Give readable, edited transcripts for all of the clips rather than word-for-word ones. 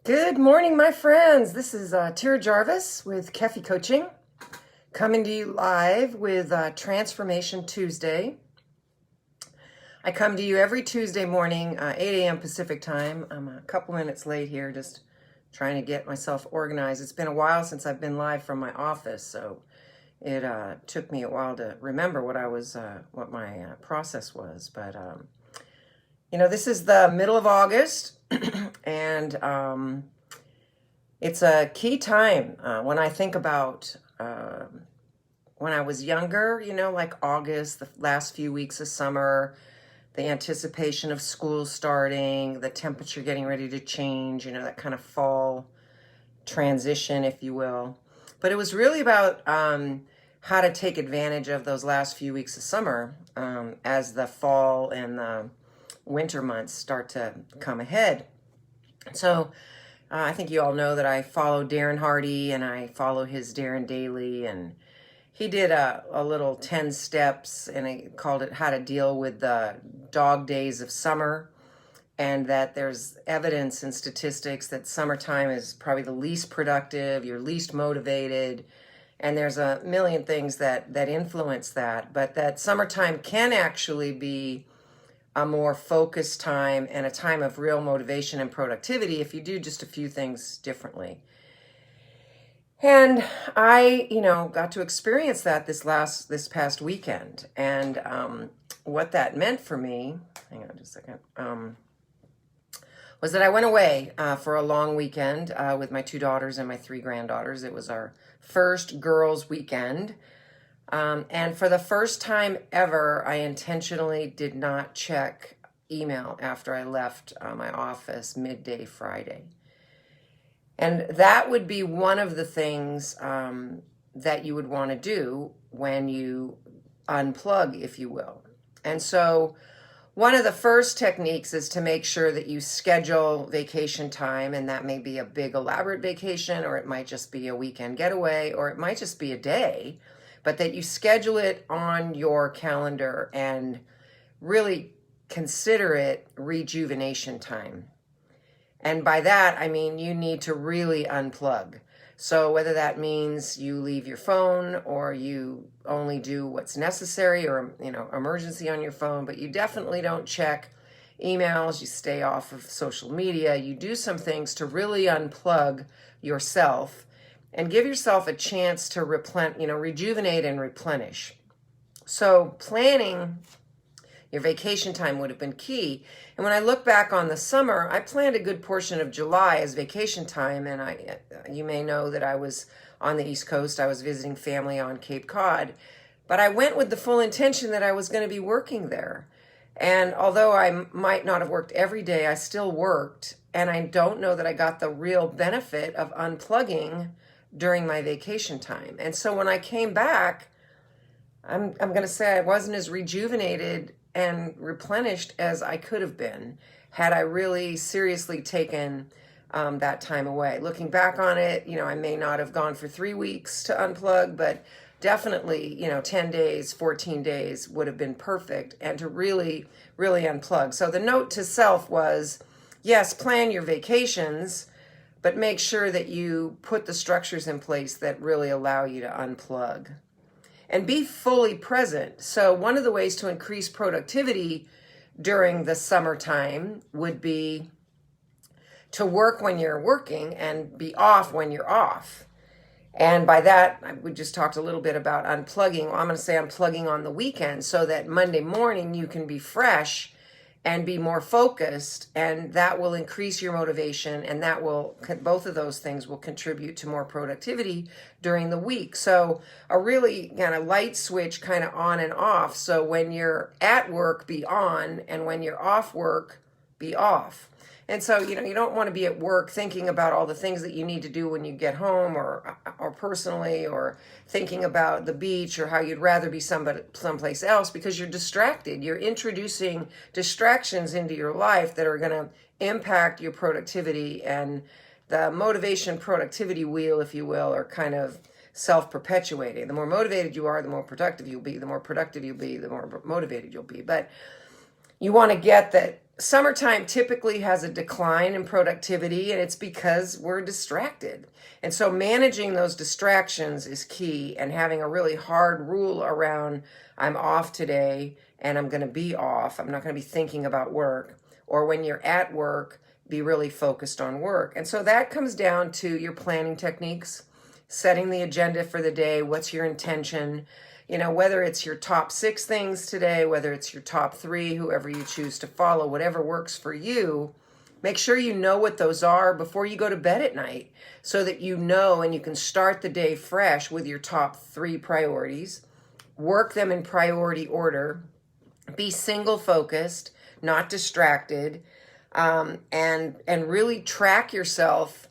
Good morning, my friends. This is Tyra Jarvis with Keffi Coaching, coming to you live with Transformation Tuesday. I come to you every Tuesday morning, 8 a.m. Pacific time. I'm a couple minutes late here, just trying to get myself organized. It's been a while since I've been live from my office, so it took me a while to remember what my process was. But this is the middle of August, and it's a key time when I think about when I was younger, like August, the last few weeks of summer, the anticipation of school starting, the temperature getting ready to change, that kind of fall transition, if you will. But it was really about how to take advantage of those last few weeks of summer as the fall and the winter months start to come ahead. So I think you all know that I follow Darren Hardy and I follow his Darren Daily, and he did a little 10 steps and I called it How to Deal with the Dog Days of Summer, and that there's evidence and statistics that summertime is probably the least productive, you're least motivated, and there's a million things that influence that, but that summertime can actually be a more focused time and a time of real motivation and productivity if you do just a few things differently. And I, got to experience that this past weekend. And what that meant for me, hang on just a second, was that I went away for a long weekend with my 2 daughters and my 3 granddaughters. It was our first girls' weekend. And for the first time ever, I intentionally did not check email after I left my office midday Friday. And that would be one of the things that you would want to do when you unplug, if you will. And so one of the first techniques is to make sure that you schedule vacation time, and that may be a big elaborate vacation, or it might just be a weekend getaway, or it might just be a day, but that you schedule it on your calendar and really consider it rejuvenation time. And by that, I mean you need to really unplug. So whether that means you leave your phone or you only do what's necessary or, emergency on your phone, but you definitely don't check emails, you stay off of social media, you do some things to really unplug yourself and give yourself a chance to rejuvenate and replenish. So planning your vacation time would have been key. And when I look back on the summer, I planned a good portion of July as vacation time. And you may know that I was on the East Coast. I was visiting family on Cape Cod. But I went with the full intention that I was going to be working there. And although I might not have worked every day, I still worked. And I don't know that I got the real benefit of unplugging during my vacation time. And so when I came back, I'm going to say I wasn't as rejuvenated and replenished as I could have been had I really seriously taken that time away. Looking back on it, I may not have gone for 3 weeks to unplug, but definitely, 10 days, 14 days would have been perfect, and to really, really unplug. So the note to self was, yes, plan your vacations, but make sure that you put the structures in place that really allow you to unplug. And be fully present. So one of the ways to increase productivity during the summertime would be to work when you're working and be off when you're off. And by that, we just talked a little bit about unplugging. Well, I'm going to say unplugging on the weekend so that Monday morning you can be fresh and be more focused, and that will increase your motivation, and both of those things will contribute to more productivity during the week. So a really kind of light switch, kind of on and off. So when you're at work, be on, and when you're off work, be off. And so, you don't want to be at work thinking about all the things that you need to do when you get home or personally, or thinking about the beach or how you'd rather be someplace else, because you're distracted. You're introducing distractions into your life that are going to impact your productivity, and the motivation productivity wheel, if you will, are kind of self-perpetuating. The more motivated you are, the more productive you'll be. The more productive you'll be, the more motivated you'll be. But you want to get that summertime typically has a decline in productivity, and it's because we're distracted. And so managing those distractions is key, and having a really hard rule around I'm off today and I'm going to be off. I'm not going to be thinking about work. Or when you're at work, be really focused on work. And so that comes down to your planning techniques, setting the agenda for the day. What's your intention? Whether it's your top 6 things today, whether it's your top 3, whoever you choose to follow, whatever works for you, make sure you know what those are before you go to bed at night, so that you know and you can start the day fresh with your top 3 priorities. Work them in priority order. Be single focused, not distracted, and really track yourself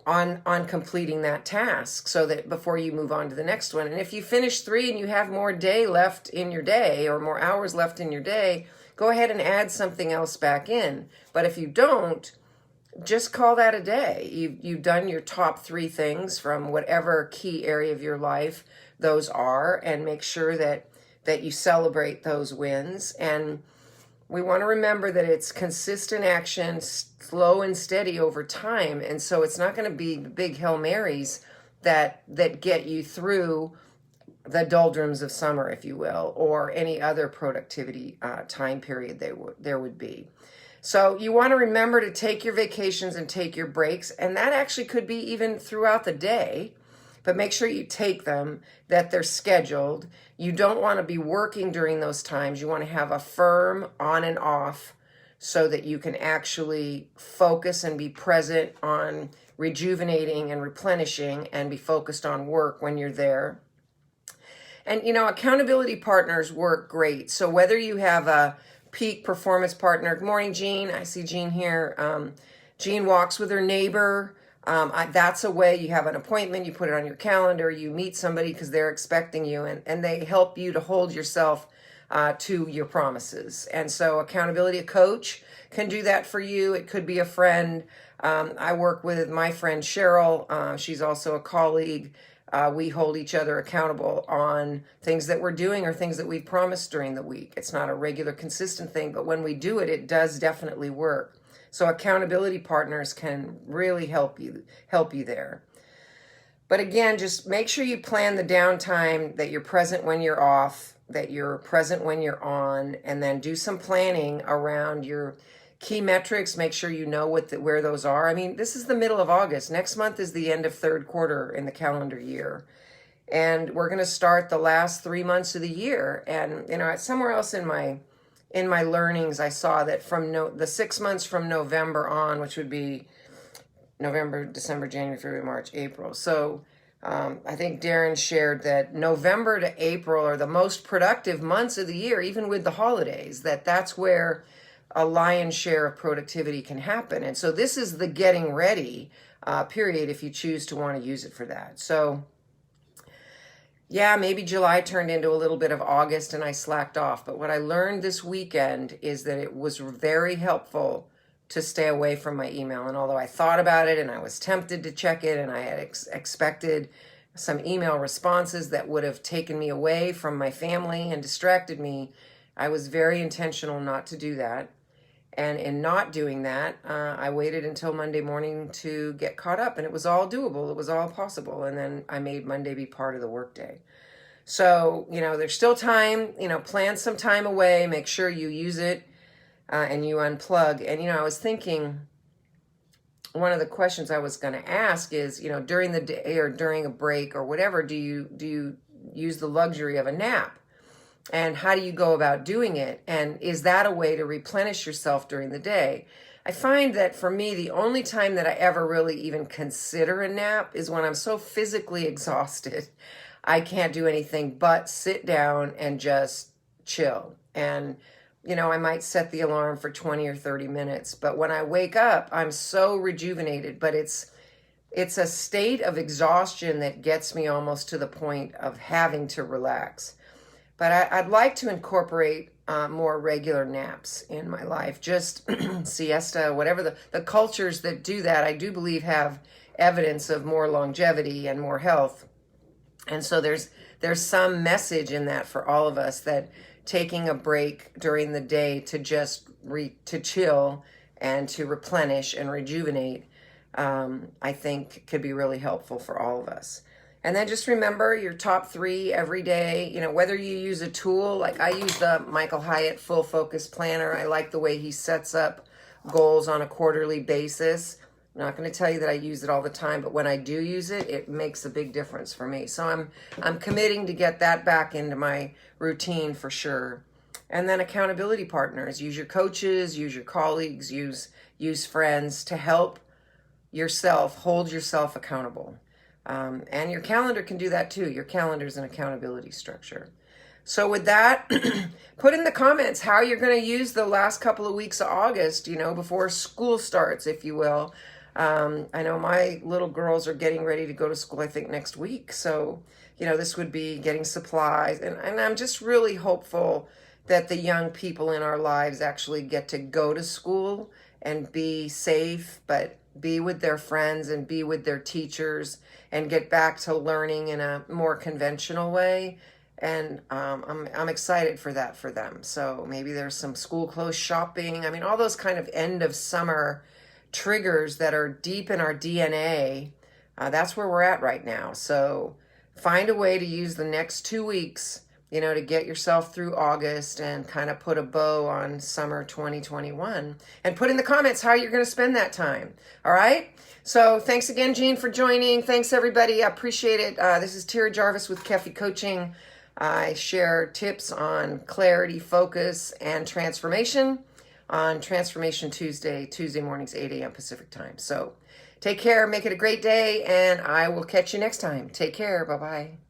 on completing that task, so that before you move on to the next one. And if you finish 3 and you have more day left in your day, or more hours left in your day, go ahead and add something else back in. But if you don't, just call that a day. You've done your top 3 things from whatever key area of your life those are, and make sure that you celebrate those wins. And we want to remember that it's consistent action, slow and steady over time. And so it's not going to be big Hail Marys that get you through the doldrums of summer, if you will, or any other productivity time period there would be. So you want to remember to take your vacations and take your breaks. And that actually could be even throughout the day. But make sure you take them, that they're scheduled. You don't want to be working during those times. You want to have a firm on and off, so that you can actually focus and be present on rejuvenating and replenishing, and be focused on work when you're there. And, accountability partners work great. So whether you have a peak performance partner, good morning, Jean. I see Jean here. Jean walks with her neighbor. That's a way. You have an appointment, you put it on your calendar, you meet somebody because they're expecting you, and they help you to hold yourself to your promises. And so accountability, a coach can do that for you. It could be a friend. I work with my friend Cheryl. She's also a colleague. We hold each other accountable on things that we're doing or things that we've promised during the week. It's not a regular, consistent thing, but when we do it, it does definitely work. So accountability partners can really help you there. But again, just make sure you plan the downtime, that you're present when you're off, that you're present when you're on, and then do some planning around your key metrics. Make sure you know where those are. I mean, this is the middle of August. Next month is the end of 3rd quarter in the calendar year. And we're going to start the last 3 months of the year. And, somewhere else in my learnings, I saw that from the 6 months from November on, which would be November, December, January, February, March, April. So I think Darren shared that November to April are the most productive months of the year, even with the holidays, that's where a lion's share of productivity can happen. And so this is the getting ready period, if you choose to want to use it for that. So yeah, maybe July turned into a little bit of August and I slacked off. But what I learned this weekend is that it was very helpful to stay away from my email. And although I thought about it and I was tempted to check it, and I had expected some email responses that would have taken me away from my family and distracted me, I was very intentional not to do that. And in not doing that, I waited until Monday morning to get caught up, and it was all doable. It was all possible. And then I made Monday be part of the workday. So, there's still time, plan some time away, make sure you use it and you unplug. And, I was thinking, one of the questions I was going to ask is, during the day or during a break or whatever, do you use the luxury of a nap? And how do you go about doing it? And is that a way to replenish yourself during the day? I find that for me, the only time that I ever really even consider a nap is when I'm so physically exhausted, I can't do anything but sit down and just chill. And, I might set the alarm for 20 or 30 minutes. But when I wake up, I'm so rejuvenated. But it's a state of exhaustion that gets me almost to the point of having to relax. But I'd like to incorporate more regular naps in my life, just siesta, whatever the cultures that do that, I do believe have evidence of more longevity and more health. And so there's some message in that for all of us, that taking a break during the day to just to chill and to replenish and rejuvenate, I think could be really helpful for all of us. And then just remember your top 3 every day. You know, whether you use a tool, like I use the Michael Hyatt Full Focus Planner. I like the way he sets up goals on a quarterly basis. I'm not going to tell you that I use it all the time, but when I do use it, it makes a big difference for me. So I'm committing to get that back into my routine for sure. And then accountability partners. Use your coaches, use your colleagues, use friends to help yourself, hold yourself accountable. And your calendar can do that too. Your calendar is an accountability structure. So with that, put in the comments how you're going to use the last couple of weeks of August, you know, before school starts, if you will. I know my little girls are getting ready to go to school, I think, next week. So, you know, this would be getting supplies. And I'm just really hopeful that the young people in our lives actually get to go to school and be safe, but be with their friends and be with their teachers and get back to learning in a more conventional way. And I'm excited for that for them. So maybe there's some school clothes shopping. I mean, all those kind of end of summer triggers that are deep in our DNA. That's where we're at right now. So find a way to use the next 2 weeks, you know, to get yourself through August and kind of put a bow on summer 2021. And put in the comments how you're going to spend that time. All right? So thanks again, Jean, for joining. Thanks, everybody. I appreciate it. This is Tyra Jarvis with Kefi Coaching. I share tips on clarity, focus, and transformation on Transformation Tuesday mornings, 8 a.m. Pacific time. So take care, make it a great day, and I will catch you next time. Take care. Bye-bye.